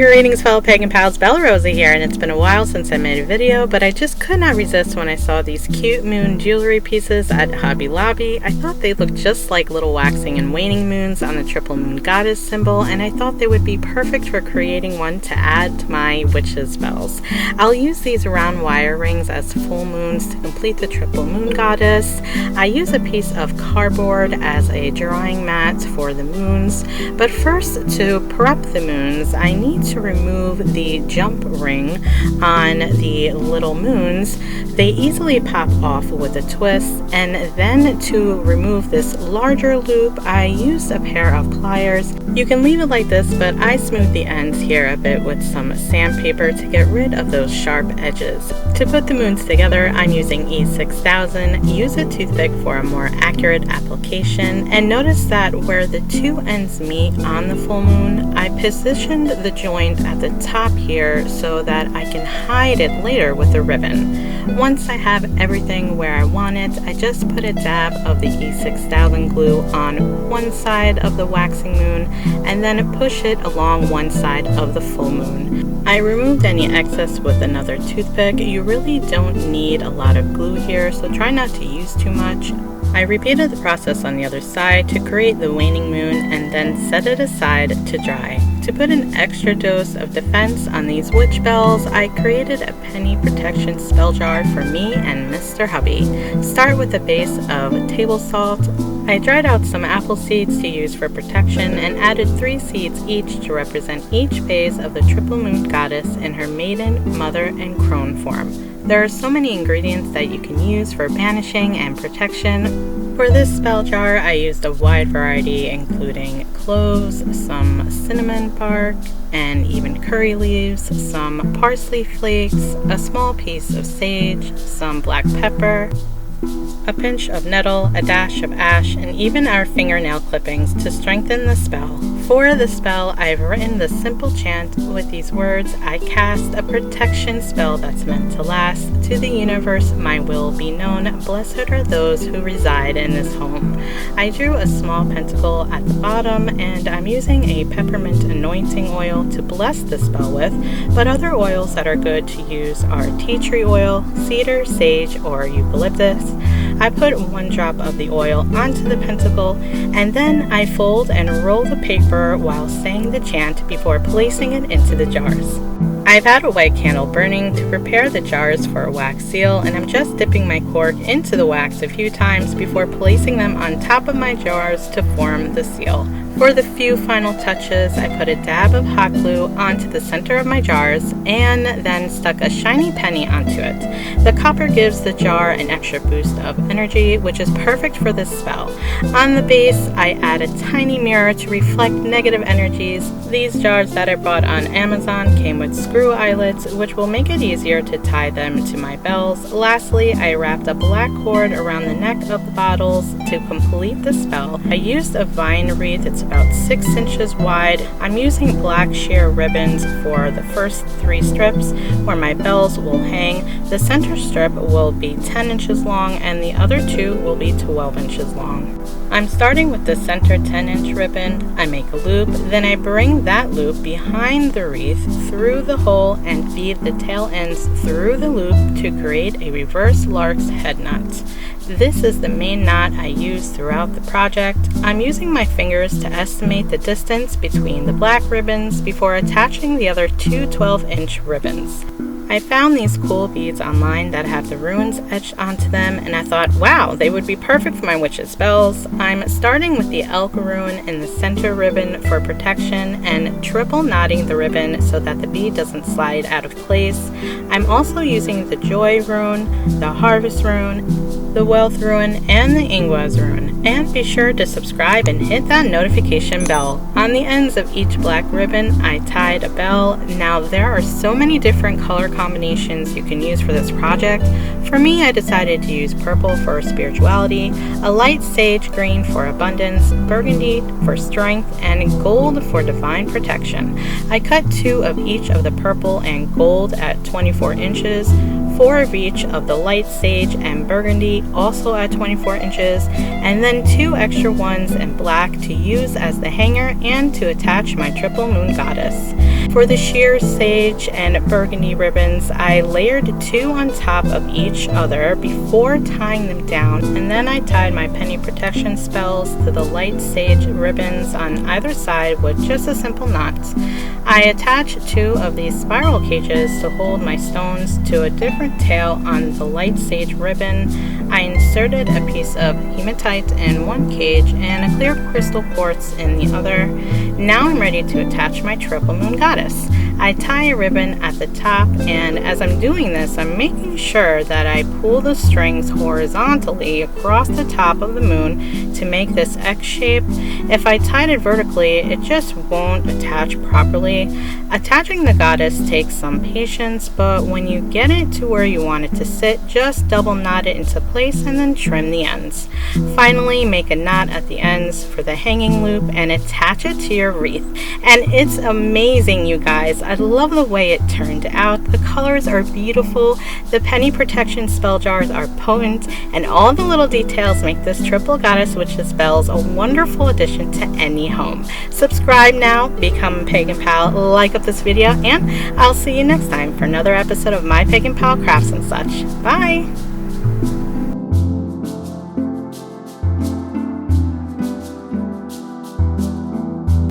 Greetings fellow pagan pals, Bellarosa here, and it's been a while since I made a video, but I just could not resist when I saw these cute moon jewelry pieces at Hobby Lobby. I thought they looked just like little waxing and waning moons on the triple moon goddess symbol, and I thought they would be perfect for creating one to add to my witch's spells. I'll use these round wire rings as full moons to complete the triple moon goddess. I use a piece of cardboard as a drawing mat for the moons, but first, to prep the moons, I need to remove the jump ring on the little moons. They easily pop off with a twist, and then to remove this larger loop, I used a pair of pliers. You can leave it like this, but I smooth the ends here a bit with some sandpaper to get rid of those sharp edges. To put the moons together, I'm using E6000. Use a toothpick for a more accurate application, and notice that where the two ends meet on the full moon, I positioned the joint at the top here so that I can hide it later with a ribbon. Once I have everything where I want it, I just put a dab of the E6000 glue on one side of the waxing moon and then push it along one side of the full moon. I removed any excess with another toothpick. You really don't need a lot of glue here, so try not to use too much. I repeated the process on the other side to create the waning moon and then set it aside to dry. To put an extra dose of defense on these witch bells, I created a penny protection spell jar for me and Mr. Hubby. Start with a base of table salt. I dried out some apple seeds to use for protection and added 3 seeds each to represent each phase of the triple moon goddess in her maiden, mother, and crone form. There are so many ingredients that you can use for banishing and protection. For this spell jar, I used a wide variety, including cloves, some cinnamon bark, and even curry leaves, some parsley flakes, a small piece of sage, some black pepper, a pinch of nettle, a dash of ash, and even our fingernail clippings to strengthen the spell. For the spell, I've written the simple chant with these words: I cast a protection spell that's meant to last. To the universe my will be known. Blessed are those who reside in this home. I drew a small pentacle at the bottom, and I'm using a peppermint anointing oil to bless the spell with, but other oils that are good to use are tea tree oil, cedar, sage, or eucalyptus. I put 1 drop of the oil onto the pentacle, and then I fold and roll the paper while saying the chant before placing it into the jars. I've had a white candle burning to prepare the jars for a wax seal, and I'm just dipping my cork into the wax a few times before placing them on top of my jars to form the seal. For the few final touches, I put a dab of hot glue onto the center of my jars and then stuck a shiny penny onto it. The copper gives the jar an extra boost of energy, which is perfect for this spell. On the base, I add a tiny mirror to reflect negative energies. These jars that I bought on Amazon came with screw eyelets, which will make it easier to tie them to my bells. Lastly, I wrapped a black cord around the neck of the bottles to complete the spell. I used a vine wreath. It's about 6 inches wide. I'm using black sheer ribbons for the first 3 strips where my bells will hang. The center strip will be 10 inches long and the other 2 will be 12 inches long. I'm starting with the center 10-inch ribbon. I make a loop, then I bring that loop behind the wreath through the hole and feed the tail ends through the loop to create a reverse lark's head knot. This is the main knot I use throughout the project. I'm using my fingers to estimate the distance between the black ribbons before attaching the other 2 12-inch ribbons. I found these cool beads online that have the runes etched onto them, and I thought, wow, they would be perfect for my witch's spells. I'm starting with the elk rune in the center ribbon for protection and triple knotting the ribbon so that the bead doesn't slide out of place. I'm also using the joy rune, the harvest rune, the wealth rune, and the Ingwaz rune. And be sure to subscribe and hit that notification bell. On the ends of each black ribbon, I tied a bell. Now there are so many different color combinations you can use for this project. For me, I decided to use purple for spirituality, a light sage green for abundance, burgundy for strength, and gold for divine protection. I cut 2 of each of the purple and gold at 24 inches, 4 of each of the light sage and burgundy, also at 24 inches, and then 2 extra ones in black to use as the hanger and to attach my triple moon goddess. For the sheer sage and burgundy ribbons, I layered 2 on top of each other before tying them down, and then I tied my penny protection spells to the light sage ribbons on either side with just a simple knot. I attached 2 of these spiral cages to hold my stones to a different tail on the light sage ribbon. I inserted a piece of hematite in one cage and a clear crystal quartz in the other. Now I'm ready to attach my triple moon goddess. I tie a ribbon at the top, and as I'm doing this, I'm making sure that I pull the strings horizontally across the top of the moon to make this X shape. If I tied it vertically, it just won't attach properly. Attaching the goddess takes some patience, but when you get it to where you want it to sit, just double knot it into place and then trim the ends. Finally, make a knot at the ends for the hanging loop and attach it to your wreath. And it's amazing, you guys. I love the way it turned out. The colors are beautiful, the penny protection spell jars are potent, and all the little details make this triple goddess witch's spells a wonderful addition to any home. Subscribe now, become a Pagan Pal, like up this video, and I'll see you next time for another episode of My Pagan Pal Crafts and such. Bye!